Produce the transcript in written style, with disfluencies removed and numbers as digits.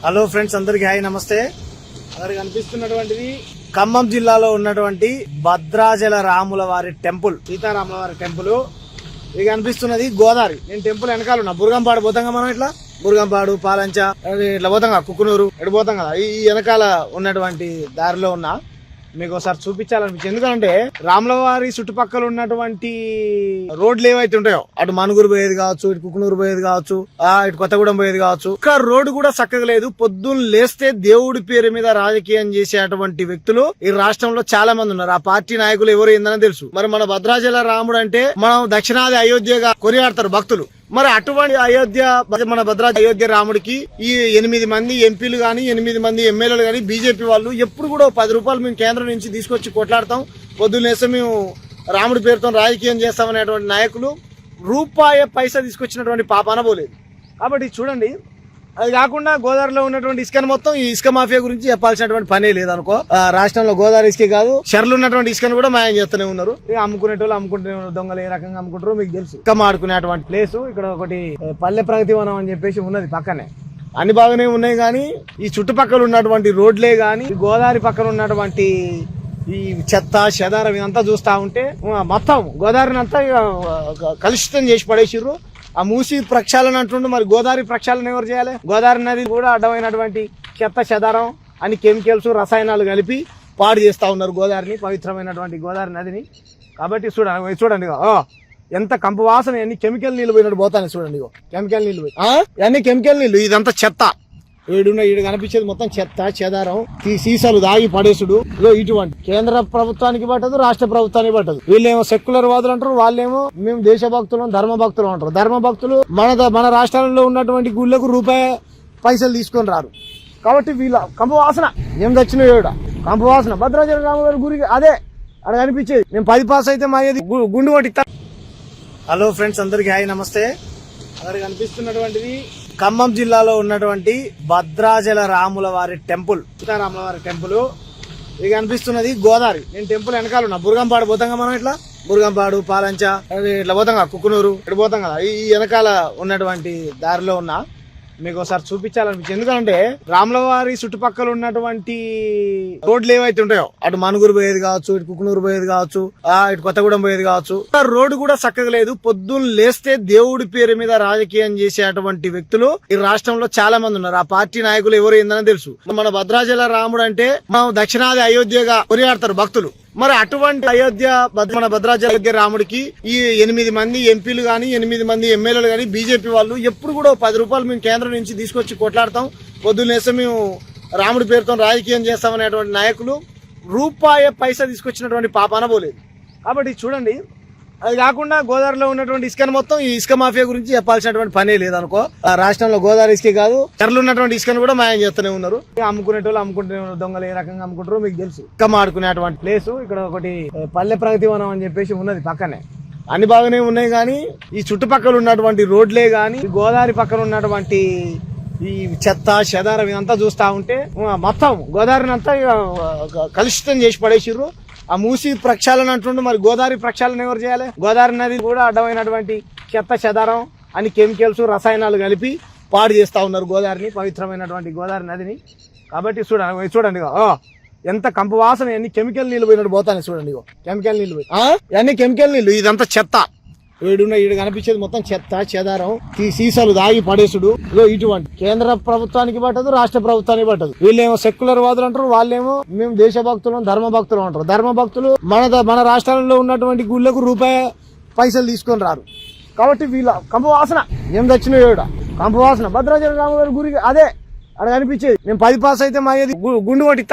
Hello friends, అందరికి hi, నమస్తే. అక్కడ కనిపిస్తున్నటువంటిది ఖమ్మం జిల్లాలో ఉన్నటువంటి భద్రాచల రాముల వారి టెంపుల్, సీతారాముల వారి టెంపుల్. ఇది కనిపిస్తున్నది గోదావరి. నేను టెంపుల్ వెనకాల ఉన్నా. బుర్గంపాడు పోతాం కదా మనం, ఇట్లా బుర్గంపాడు, పాలంచ, ఇట్లా పోతాం కదా, కుక్కునూరు ఎటు పోతాం కదా, ఈ వెనకాల ఉన్నటువంటి దారిలో ఉన్నా. మీకు ఒకసారి చూపించాలనిపించింది. ఎందుకంటే రాములవారి చుట్టుపక్కల ఉన్నటువంటి రోడ్లు ఏవైతే ఉంటాయో, అటు మనుగురు పోయేది కావచ్చు, ఇటు కుకునూరు పోయేది కావచ్చు, ఇటు కొత్తగూడెం పోయేది కావచ్చు, ఒక్క రోడ్డు కూడా చక్కగా లేదు. పొద్దున్న లేస్తే దేవుడి పేరు మీద రాజకీయం చేసేటువంటి వ్యక్తులు ఈ రాష్ట్రంలో చాలా మంది ఉన్నారు. ఆ పార్టీ నాయకులు ఎవరు ఏందని తెలుసు. మరి మన భద్రాచల రాముడు అంటే మనం దక్షిణాది అయోధ్యగా కొనియాడతారు భక్తులు. మరి అటువంటి అయోధ్య, మన భద్రాచల అయోధ్య రాముడికి ఈ 8 మంది ఎంపీలు గాని, 8 మంది ఎమ్మెల్యేలు గాని, బీజేపీ వాళ్ళు ఎప్పుడు కూడా 10 రూపాయలు మేము కేంద్రం నుంచి తీసుకొచ్చి కొట్లాడతాం, పొద్దున్నేస్తే మేము రాముడి పేరుతో రాజకీయం చేస్తామనేటువంటి నాయకులు పైసా తీసుకొచ్చినటువంటి పాపాన పోలేదు. కాబట్టి చూడండి, అది కాకుండా గోదావరిలో ఉన్నటువంటి ఇసుకను మొత్తం, ఈ ఇసుక మాఫియా గురించి చెప్పాల్సినటువంటి పనే లేదనుకో. రాష్ట్రంలో గోదావరి ఇసుకే కాదు, షర్లు ఉన్నటువంటి ఇసుకను కూడా మాయం చేస్తూనే ఉన్నారు. అమ్ముకునేటోళ్ళు అమ్ముకుంటూనే ఉన్నారు. దొంగలు ఏ రకంగా అమ్ముకుంటారో మీకు తెలుసు. ఇసుక ఆడుకునేటువంటి ప్లేస్ ఇక్కడ ఒకటి పల్లె ప్రగతి వనం అని చెప్పేసి ఉన్నది పక్కనే. అన్ని బాగానే ఉన్నాయి, కానీ ఈ చుట్టుపక్కల ఉన్నటువంటి రోడ్లే గాని, గోదావరి పక్కన ఉన్నటువంటి ఈ చెత్త చెదారం ఇదంతా చూస్తా ఉంటే మొత్తం గోదావరిని అంతా కలుషితం చేసి పడేసిర్రు. ఆ మూసి ప్రక్షాళన అంటుండే, మరి గోదావరి ప్రక్షాళన ఎవరు చేయాలి? గోదావరి నది కూడా అడ్డమైనటువంటి చెత్త చెదారం అని కెమికల్స్, రసాయనాలు కలిపి పాడు చేస్తా ఉన్నారు గోదావరిని, పవిత్రమైనటువంటి గోదావరి నదిని. కాబట్టి చూడండి ఎంత కంపు వాసన, ఎన్ని కెమికల్ నీళ్ళు పోయినట్టు పోతాను. చూడండి, కెమికల్ నీళ్ళు పోయి అన్ని కెమికల్ నీళ్ళు. ఇదంతా చెత్త. ఈడు కనిపించేది మొత్తం చెత్త చెదారం, సీసాలు దాగి పడేసుడు. ఇటువంటి కేంద్ర ప్రభుత్వానికి పట్టదు, రాష్ట్ర ప్రభుత్వానికి పట్టదు. వీళ్ళేమో సెక్యులర్ వాదులు అంటారు, వాళ్ళేమో మేము దేశభక్తులం, ధర్మ భక్తులు అంటారు. ధర్మ భక్తులు మన రాష్ట్రాలలో ఉన్నటువంటి గుళ్ళకు పైసలు తీసుకొని రారు. కాబట్టి వీళ్ళ కంపు వాసన ఏం తెచ్చినాయో కంపు వాసన. భద్రాచల రాము గారి గురికి అదే అక్కడ కనిపించేది. మేము 10 పాస్ అయితే మా గుండు కొట్టి. హలో ఫ్రెండ్స్, అందరికి హాయ్, నమస్తే. అక్కడ కనిపిస్తున్నటువంటిది ఖమ్మం జిల్లాలో ఉన్నటువంటి భద్రాచల రాముల వారి టెంపుల్, సీతారాముల వారి టెంపుల్. ఇది కనిపిస్తున్నది గోదావరి. నేను టెంపుల్ వెనకాల ఉన్నా. బుర్గంపాడు పోతాం కదా మనం, ఇట్లా బుర్గంపాడు, పాలంచ, ఇట్లా పోతాం కదా, కుక్కునూరు ఇటు పోతాం కదా, ఈ వెనకాల ఉన్నటువంటి దారిలో ఉన్నా. మీకు ఒకసారి చూపించాలనిపించింది. ఎందుకంటే రాములవారి చుట్టుపక్కల ఉన్నటువంటి రోడ్లు ఏవైతే ఉంటాయో, అటు మనుగురు పోయేది కావచ్చు, ఇటు కుకునూరు పోయేది కావచ్చు, ఇటు కొత్తగూడెం పోయేది కావచ్చు, రోడ్డు కూడా చక్కగా లేదు. పొద్దున్న లేస్తే దేవుడి పేరు మీద రాజకీయం చేసేటువంటి వ్యక్తులు ఈ రాష్ట్రంలో చాలా మంది ఉన్నారు. ఆ పార్టీ నాయకులు ఎవరు ఏందని తెలుసు. మన భద్రాచల రాముడు అంటే మనం దక్షిణాది అయోధ్యగా కొనియాడతారు భక్తులు. మరి అటువంటి అయోధ్య, మన భద్రాచల అయోధ్య రాముడికి ఈ 8 మంది ఎంపీలు గాని, 8 మంది ఎమ్మెల్యేలు గాని, బీజేపీ వాళ్ళు ఎప్పుడు కూడా 10 రూపాయలు మేము కేంద్రం నుంచి తీసుకొచ్చి కొట్లాడతాం, పొద్దున్నేస్తే మేము రాముడి పేరుతో రాజకీయం చేస్తామనేటువంటి నాయకులు పైసా తీసుకొచ్చినటువంటి పాపాన పోలేదు. కాబట్టి చూడండి, అది కాకుండా గోదావరిలో ఉన్నటువంటి ఇసుకను మొత్తం, ఈ ఇసుక మాఫియా గురించి చెప్పాల్సినటువంటి పనే లేదనుకో. రాష్ట్రంలో గోదావరి ఇసుకే కాదు, షర్లు ఉన్నటువంటి ఇసుకను కూడా మాయం చేస్తూనే ఉన్నారు. అమ్ముకునేటోళ్ళు అమ్ముకుంటూనే ఉన్నారు. దొంగలు ఏ రకంగా అమ్ముకుంటారో మీకు తెలుసు. ఇసుక ఆడుకునేటువంటి ప్లేస్ ఇక్కడ ఒకటి పల్లె ప్రగతి వనం అని చెప్పేసి ఉన్నది పక్కనే. అన్ని బాగానే ఉన్నాయి, కానీ ఈ చుట్టుపక్కల ఉన్నటువంటి రోడ్లే గాని, గోదావరి పక్కన ఉన్నటువంటి ఈ చెత్త చెదారం ఇదంతా చూస్తా ఉంటే మొత్తం గోదావరిని అంతా కలుషితం చేసి పడేసిర్రు. ఆ మూసి ప్రక్షాళన అంటుండే, మరి గోదావరి ప్రక్షాళన ఎవరు చేయాలి? గోదావరి నది కూడా అడ్డమైనటువంటి చెత్త చెదారం అని కెమికల్స్, రసాయనాలు కలిపి పాడు చేస్తా ఉన్నారు గోదావరిని, పవిత్రమైనటువంటి గోదావరి నదిని. కాబట్టి చూడండి ఎంత కంపు వాసన, ఎన్ని కెమికల్ నీళ్ళు పోయినట్టు పోతాను. చూడండి, కెమికల్ నీళ్ళు పోయి అన్ని కెమికల్ నీళ్ళు. ఇదంతా చెత్త. ఈడు కనిపించేది మొత్తం చెత్త చెదారం, సీసాలు దాగి పడేసుడు. ఇటువంటి కేంద్ర ప్రభుత్వానికి పట్టదు, రాష్ట్ర ప్రభుత్వానికి పట్టదు. వీళ్ళేమో సెక్యులర్ వాదులు అంటారు, వాళ్ళేమో మేము దేశభక్తులం, ధర్మ భక్తులు అంటారు. ధర్మ భక్తులు మన రాష్ట్రాలలో ఉన్నటువంటి గుళ్ళకు పైసలు తీసుకొని రారు. కాబట్టి వీళ్ళ కంపు వాసన ఏం తెచ్చినాయో కంపు వాసన. భద్రాచల రాము గారి గురికి అదే అక్కడ కనిపించేది. మేము 10 పాస్ అయితే మా గుండు కొట్టి.